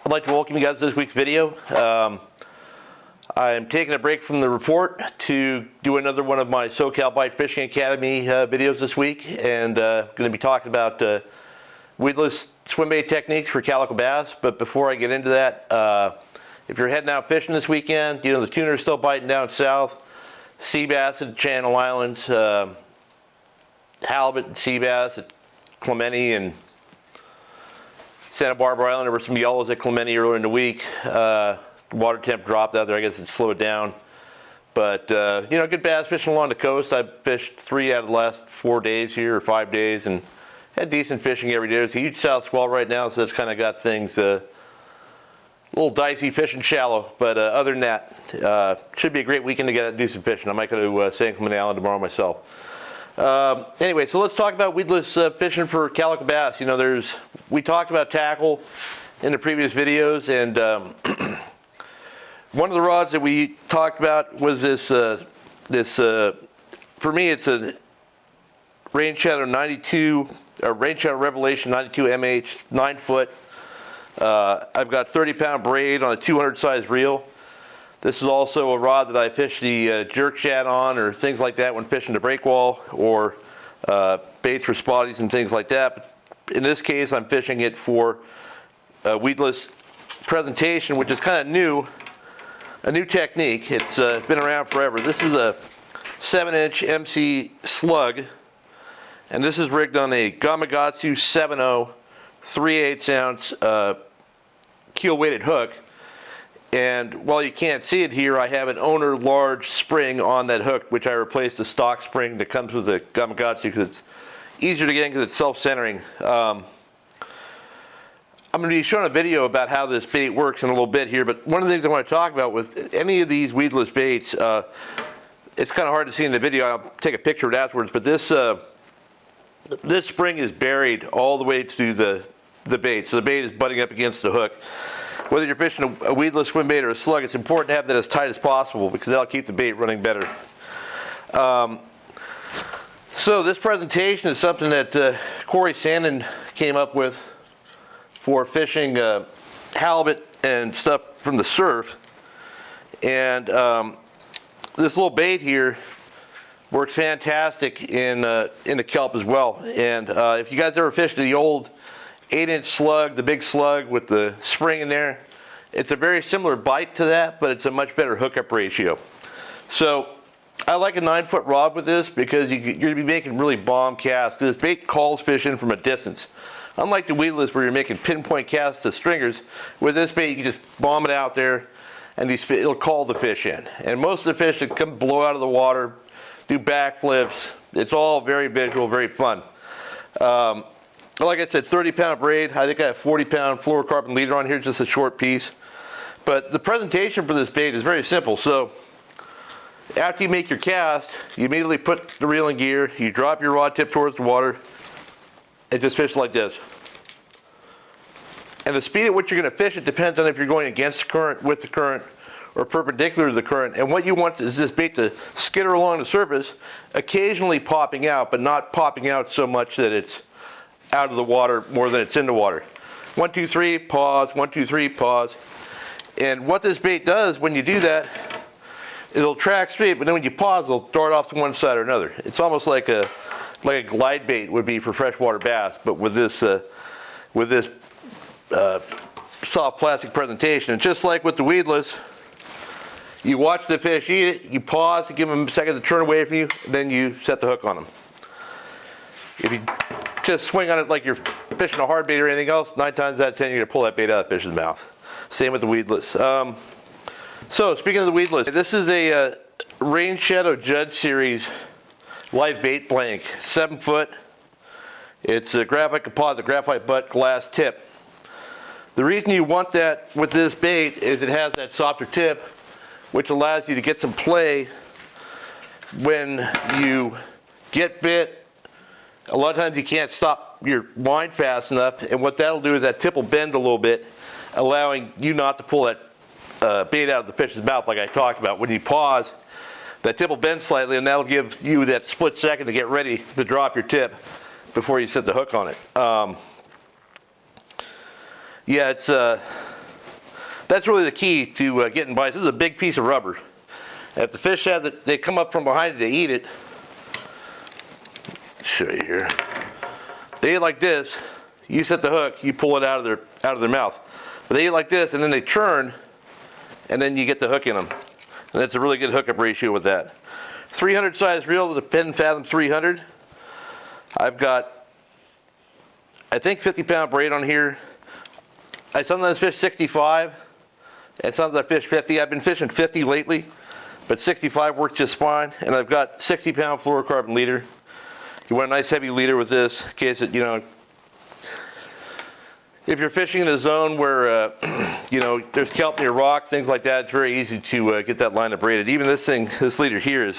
I'd like to welcome you guys to this week's video. I'm taking a break from the report to do another one of my SoCal Bight FISHING ACADEMY videos this week, and going to be talking about weedless swim bait techniques for calico bass. But before I get into that, if you're heading out fishing this weekend, you know the tuna are still biting down south, sea bass at the Channel Islands, halibut and sea bass at Clemente and Santa Barbara Island. There were some yellows at Clemente earlier in the week. Water temp dropped out there. I guess it slowed down. But, you know, good bass fishing along the coast. I've fished 3 out of the last 4 days here, or 5 days, and had decent fishing every day. There's a huge south swell right now, so it's kind of got things a little dicey fishing shallow. But other than that, should be a great weekend to get out and do some fishing. I might go to San Clemente Island tomorrow myself. Anyway, so let's talk about weedless fishing for calico bass. You know, we talked about tackle in the previous videos, and one of the rods that we talked about was this, for me it's a Rain Shadow 92, or Rain Shadow Revelation 92 MH, 9 foot. I've got 30-pound braid on a 200 size reel. This is also a rod that I fish the jerk shad on, or things like that when fishing the breakwall, or baits for spotties and things like that. But in this case, I'm fishing it for weedless presentation, which is kind of new, a new technique. It's been around forever. This is a 7-inch MC slug, and this is rigged on a Gamakatsu 7.0 3/8 ounce keel weighted hook. And while you can't see it here, I have an owner large spring on that hook, which I replaced the stock spring that comes with the Gamakatsu because it's easier to get in because it's self-centering. I'm going to be showing a video about how this bait works in a little bit here, but one of the things I want to talk about with any of these weedless baits, it's kind of hard to see in the video. I'll take a picture of it afterwards, but this spring is buried all the way to the bait, so the bait is butting up against the hook. Whether you're fishing a weedless swim bait or a slug, it's important to have that as tight as possible because that'll keep the bait running better. So this presentation is something that Corey Sandin came up with for fishing halibut and stuff from the surf. And this little bait here works fantastic in the kelp as well. And if you guys ever fished the old 8-inch slug, the big slug with the spring in there, it's a very similar bite to that, but it's a much better hookup ratio. So I like a 9-foot rod with this because you're going to be making really bomb casts. This bait calls fish in from a distance. Unlike the weedless where you're making pinpoint casts to stringers, with this bait you can just bomb it out there and it'll call the fish in. And most of the fish that come blow out of the water, do backflips. It's all very visual, very fun. Like I said, 30-pound braid. I think I have 40-pound fluorocarbon leader on here, just a short piece. But the presentation for this bait is very simple. So after you make your cast, you immediately put the reel in gear, you drop your rod tip towards the water, and just fish like this. And the speed at which you're going to fish, it depends on if you're going against the current, with the current, or perpendicular to the current. And what you want is this bait to skitter along the surface, occasionally popping out, but not popping out so much that it's out of the water more than it's in the water. 1, 2, 3, pause, 1, 2, 3, pause. And what this bait does when you do that, it'll track straight, but then when you pause, it'll dart off to one side or another. It's almost like a glide bait would be for freshwater bass, but with this soft plastic presentation. And just like with the weedless, you watch the fish eat it, you pause, you give them a second to turn away from you, then you set the hook on them. If you just swing on it like you're fishing a hard bait or anything else, 9 times out of 10 you're going to pull that bait out of the fish's mouth. Same with the weedless. So speaking of the weedless, this is a Rain Shadow Judd Series live bait blank, 7 foot. It's a graphite composite, graphite butt, glass tip. The reason you want that with this bait is it has that softer tip, which allows you to get some play when you get bit. A lot of times you can't stop your line fast enough, and what that'll do is that tip will bend a little bit, allowing you not to pull that bait out of the fish's mouth like I talked about. When you pause, that tip will bend slightly, and that'll give you that split second to get ready to drop your tip before you set the hook on it. Yeah, it's That's really the key to getting bites. This is a big piece of rubber. If the fish has it, they come up from behind it to eat it. Show you here. They eat like this. You set the hook, you pull it out of their mouth. But they eat like this, and then they churn, and then you get the hook in them. And that's a really good hookup ratio with that. 300 size reel, the Penn Fathom 300. I've got, I think, 50-pound braid on here. I sometimes fish 65, and sometimes I fish 50. I've been fishing 50 lately, but 65 works just fine. And I've got 60-pound fluorocarbon leader. You want a nice heavy leader with this, in case it, you know, if you're fishing in a zone where, you know, there's kelp near rock, things like that, it's very easy to get that line braided. Even this thing, this leader here is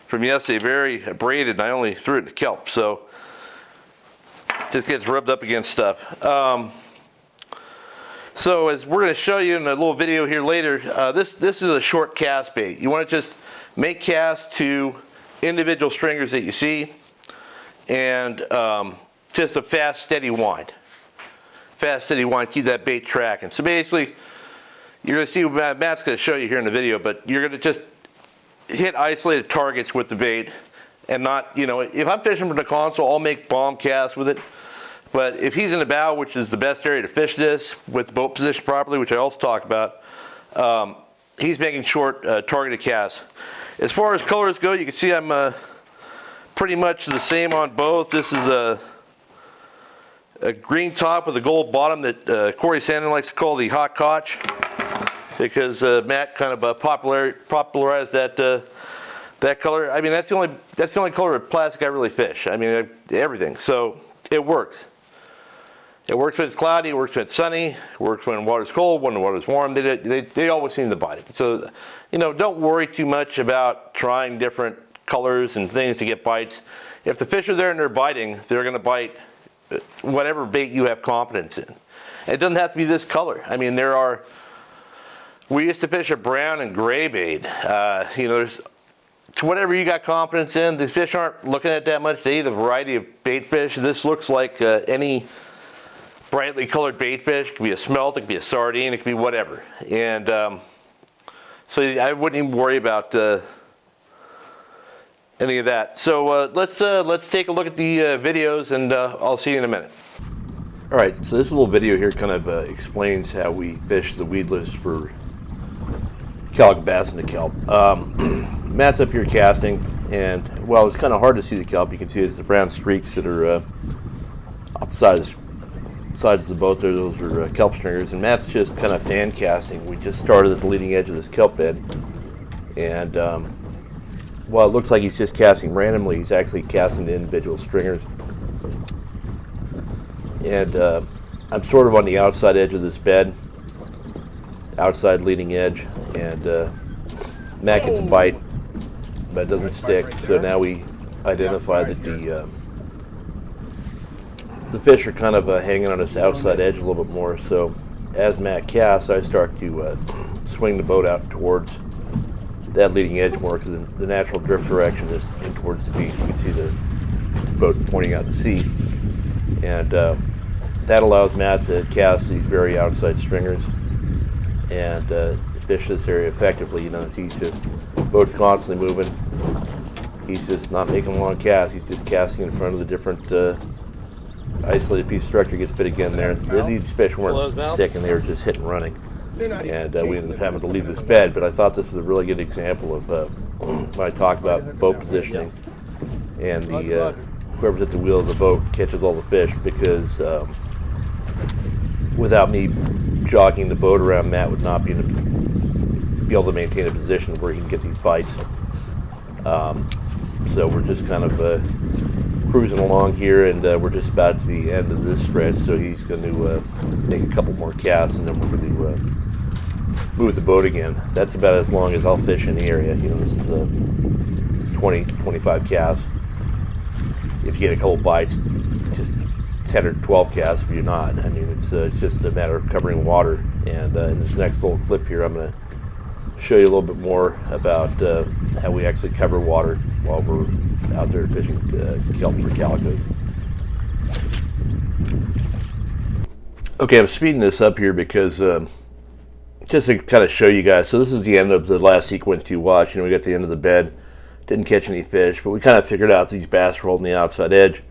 from yesterday, very braided, and I only threw it into kelp, so it just gets rubbed up against stuff. So as we're going to show you in a little video here later, this is a short cast bait. You want to just make casts to individual stringers that you see, and just a fast, steady wind. Fast, steady wind, keep that bait tracking. So basically, you're going to see what Matt's going to show you here in the video, but you're going to just hit isolated targets with the bait, and not, you know, if I'm fishing from the console, I'll make bomb casts with it. But if he's in the bow, which is the best area to fish this, with the boat positioned properly, which I also talk about, he's making short targeted casts. As far as colors go, you can see I'm pretty much the same on both. This is a green top with a gold bottom that Corey Sandin likes to call the hot cotch, because Matt kind of popularized that color. I mean, that's the only color of plastic I really fish. I mean, everything. So it works. It works when it's cloudy. It works when it's sunny. It works when the water's cold. When the water's warm, they always seem to bite it. So, you know, don't worry too much about trying different colors and things to get bites. If the fish are there and they're biting, they're going to bite whatever bait you have confidence in. And it doesn't have to be this color. I mean, we used to fish a brown and gray bait. You know, to whatever you got confidence in. These fish aren't looking at that much. They eat a variety of bait fish. This looks like any brightly colored bait fish. It could be a smelt, it could be a sardine, it could be whatever. And so I wouldn't even worry about any of that. So let's take a look at the videos, and I'll see you in a minute. All right, so this little video here kind of explains how we fish the weedless for calico bass in the kelp. Matt's up here casting, and well, it's kind of hard to see the kelp. You can see it's the brown streaks that are up sides of the boat there. Those are kelp stringers, and Matt's just kind of fan casting. We just started at the leading edge of this kelp bed, and well, it looks like he's just casting randomly. He's actually casting the individual stringers. And I'm sort of on the outside edge of this bed, outside leading edge, and Matt gets a bite, but it doesn't stick. So now we identify that the fish are kind of hanging on this outside edge a little bit more. So as Matt casts, I start to swing the boat out towards that leading edge more, because the natural drift direction is in towards the beach. You can see the boat pointing out to sea, and that allows Matt to cast these very outside stringers and fish this area effectively. You know, he's just, boat's constantly moving. He's just not making long casts. He's just casting in front of the different isolated piece of structure. Gets bit again there. These fish weren't sticking; they were just hit and running. And we ended up having to leave this bed, but I thought this was a really good example of when I talk about boat positioning, and whoever's at the wheel of the boat catches all the fish, because without me jogging the boat around, Matt would not be able to maintain a position where he can get these bites. So we're just kind of cruising along here, and we're just about to the end of this stretch, so he's going to make a couple more casts, and then we're going to move the boat again. That's about as long as I'll fish in the area. You know, this is 20, 25 casts. If you get a couple bites, just 10 or 12 casts if you're not. I mean, it's just a matter of covering water. And in this next little clip here, I'm going to show you a little bit more about how we actually cover water while we're out there fishing kelp for calicos. Okay, I'm speeding this up here because just just to kind of show you guys, so this is the end of the last sequence you watched. You know, we got the end of the bed, didn't catch any fish, but we kind of figured out these bass were holding the outside edge.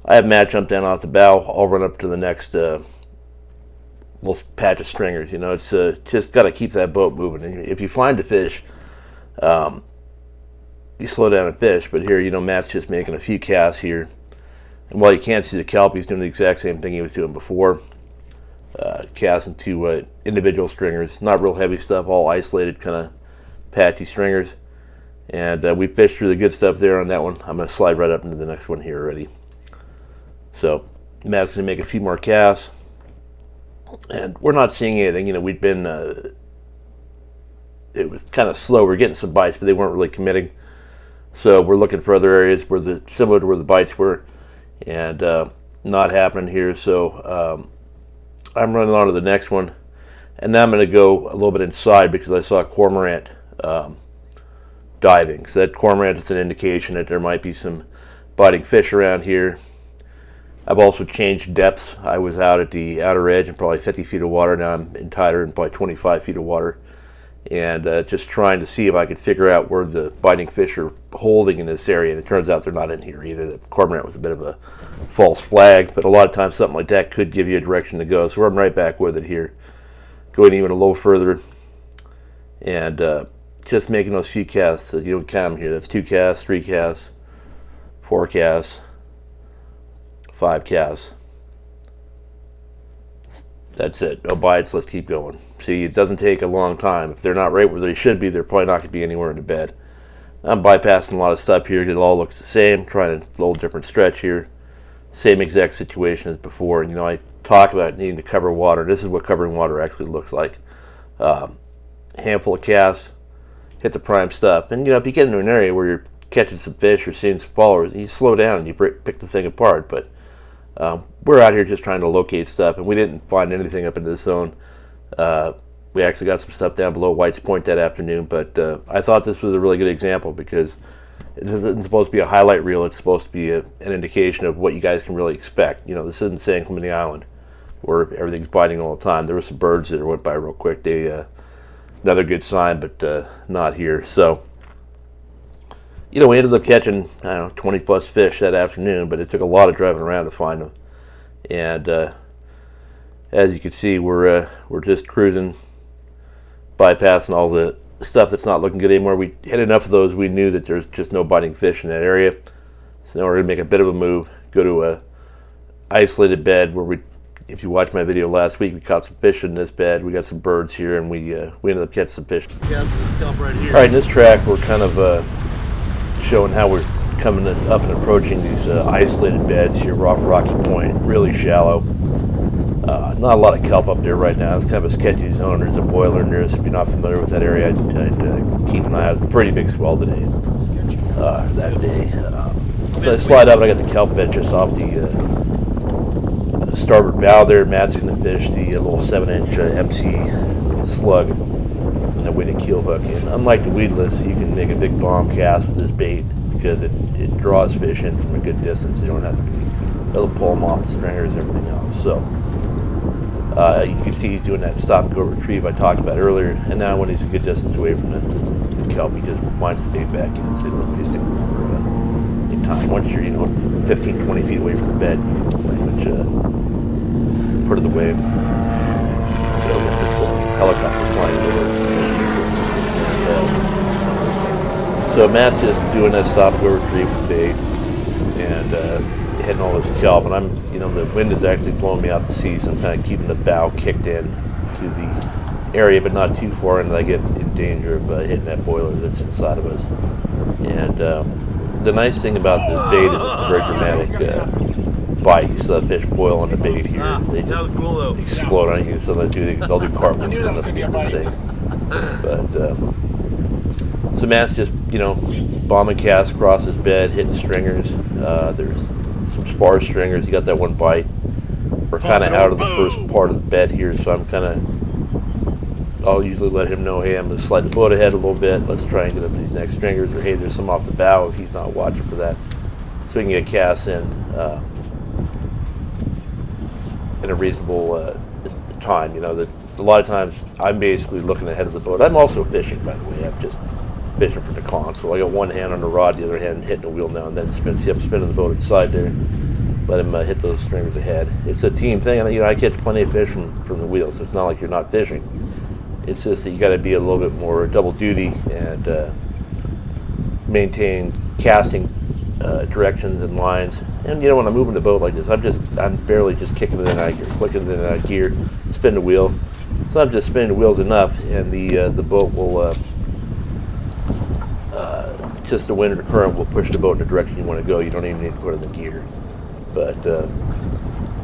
I have Matt jump down off the bow. I'll run up to the next little patch of stringers. You know, it's just got to keep that boat moving. And if you find a fish, you slow down and fish. But here, you know, Matt's just making a few casts here. And while you can't see the kelp, he's doing the exact same thing he was doing before. Casting two individual stringers, not real heavy stuff, all isolated kind of patchy stringers. And we fished through the good stuff there on that one. I'm going to slide right up into the next one here already. So Matt's going to make a few more casts. And we're not seeing anything. You know, we'd been, it was kind of slow. We're getting some bites, but they weren't really committing. So we're looking for other areas where similar to where the bites were. And not happening here. So I'm running on to the next one. And now I'm going to go a little bit inside because I saw a cormorant diving. So that cormorant is an indication that there might be some biting fish around here. I've also changed depths. I was out at the outer edge in probably 50 feet of water. Now I'm in tighter in probably 25 feet of water. And just trying to see if I could figure out where the biting fish are holding in this area. And it turns out they're not in here either. The cormorant was a bit of a false flag, but a lot of times something like that could give you a direction to go. So I'm right back with it here. Going even a little further. And just making those few casts. So you don't count them here. That's 2 casts, 3 casts, 4 casts, 5 casts. That's it. No bites. Let's keep going. See, it doesn't take a long time. If they're not right where they should be, they're probably not going to be anywhere in the bed. I'm bypassing a lot of stuff here because it all looks the same. Trying a little different stretch here. Same exact situation as before. And, you know, I talk about needing to cover water. This is what covering water actually looks like. Handful of casts. Hit the prime stuff. And, you know, if you get into an area where you're catching some fish or seeing some followers, you slow down and you pick the thing apart. But we're out here just trying to locate stuff, and we didn't find anything up in this zone. We actually got some stuff down below White's Point that afternoon, but I thought this was a really good example because this isn't supposed to be a highlight reel. It's supposed to be an indication of what you guys can really expect. You know, this isn't San Clemente Island where everything's biting all the time. There were some birds that went by real quick. They another good sign, but not here. So, you know, we ended up catching, I don't know, 20 plus fish that afternoon, but it took a lot of driving around to find them. And as you can see, we're just cruising, bypassing all the stuff that's not looking good anymore. We hit enough of those, we knew that there's just no biting fish in that area. So now we're going to make a bit of a move, go to a isolated bed where if you watched my video last week, we caught some fish in this bed. We got some birds here, and we ended up catching some fish. Yeah, right here. All right, in this track, we're kind of showing how we're coming up and approaching these isolated beds here off Rocky Point, really shallow. Not a lot of kelp up there right now. It's kind of a sketchy zone. There's a boiler in there, so if you're not familiar with that area, I'd keep an eye out. It's a pretty big swell today, that day. So I slide up and I got the kelp bed just off the starboard bow there. Matt's going to fish the little 7-inch MC slug and a weighted keel hook. And unlike the weedless, you can make a big bomb cast with this bait because it draws fish in from a good distance. You don't have to be able to pull them off the stringers and everything else. So you can see he's doing that stop and go retrieve I talked about earlier. And now when he's a good distance away from the kelp, he just winds the bait back in, so he doesn't be sticking over in time. Once you're 15, 20 feet away from the bed, you can pretty much put it away. We got this helicopter flying over. So Matt's just doing that stop and go retrieve with bait and hitting all this kelp. And the wind is actually blowing me out to sea, so I'm kind of keeping the bow kicked in to the area, but not too far in that I get in danger of hitting that boiler that's inside of us. And the nice thing about this bait is it's a very dramatic bite. You see that fish boil on the bait here. They just explode on you. So they'll do cartwheels and nothing the same. But so Matt's just bombing casts across his bed, hitting stringers. There's some spar stringers. You got that one bite. We're kind of out of the first part of the bed here, so I'll usually let him know, hey, I'm going to slide the boat ahead a little bit. Let's try and get up these next stringers, or hey, there's some off the bow if he's not watching for that, so we can get casts in. in a reasonable time. You know, that a lot of times I'm basically looking ahead of the boat. I'm also fishing, by the way. I'm just fishing for the console. I got one hand on the rod, the other hand hitting the wheel now and then. See, I'm spinning the boat inside there. Let him hit those stringers ahead. It's a team thing, and you know I catch plenty of fish from the wheel, so it's not like you're not fishing. It's just that you got to be a little bit more double duty and maintain casting directions and lines. And you know, when I'm moving the boat like this, I'm barely just kicking it in and out of gear, flicking it in and out of gear, spin the wheel. So I'm just spinning the wheels enough, and the boat will just the wind or the current will push the boat in the direction you want to go. You don't even need to put it in the gear. But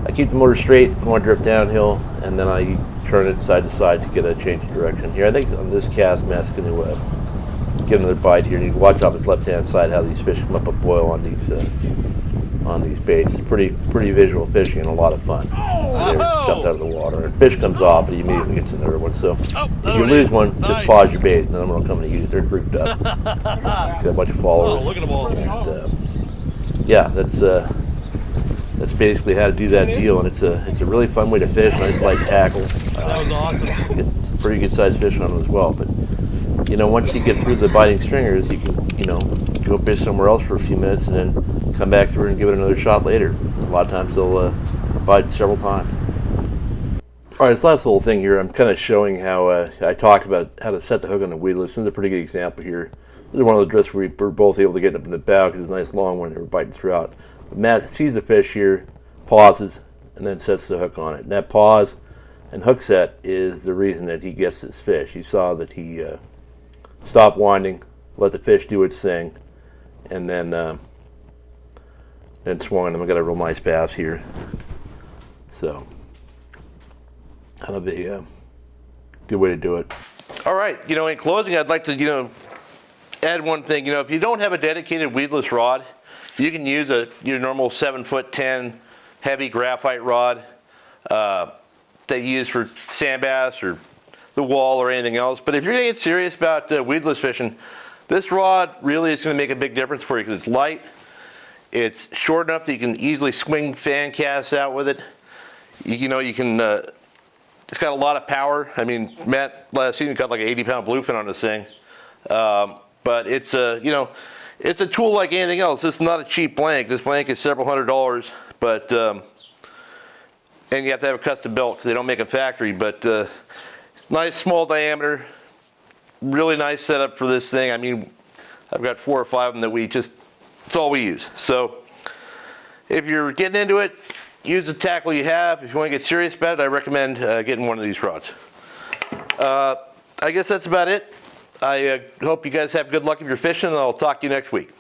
I keep the motor straight, I want to drift downhill, and then I turn it side to side to get a change of direction here. I think on this cast, Matt's going to get another bite here. You need to watch off his left-hand side how these fish come up a boil on these baits. It's pretty visual fishing and a lot of fun. There, jumped out of the water. And fish comes off, but he immediately gets another one. So if you lose one, just pause your bait, and then I'm going to come to you. They're grouped up. Got a bunch of followers. Oh, look at them all. And, yeah, that's basically how to do that deal, and it's a really fun way to fish. Nice light tackle. That was awesome. Get some pretty good sized fish on them as well. But you know, once you get through the biting stringers, you can go fish somewhere else for a few minutes and then come back through and give it another shot later. A lot of times they'll bite several times. All right, this last little thing here, I'm kind of showing how I talked about how to set the hook on the weedless. This is a pretty good example here. This is one of the drifts where we were both able to get up in the bow because it's a nice long one. They were biting throughout. But Matt sees the fish here, pauses, and then sets the hook on it. And that pause and hook set is the reason that he gets this fish. You saw that he stopped winding, let the fish do its thing, and then swung him. I got a real nice bass here. So that'll be a good way to do it. All right, in closing, I'd like to, add one thing. If you don't have a dedicated weedless rod, you can use your normal 7'10" heavy graphite rod that you use for sand bass or the wall or anything else. But if you're going to get serious about weedless fishing, this rod really is going to make a big difference for you because it's light, it's short enough that you can easily swing fan casts out with it. You can. It's got a lot of power. I mean, Matt last season got like an 80-pound bluefin on this thing. But it's it's a tool like anything else. This is not a cheap blank. This blank is several $100s, but and you have to have a custom belt because they don't make a factory. But nice small diameter, really nice setup for this thing. I mean, I've got 4 or 5 of them that it's all we use. So if you're getting into it, use the tackle you have. If you want to get serious about it, I recommend getting one of these rods. I guess that's about it. I hope you guys have good luck if you're fishing, and I'll talk to you next week.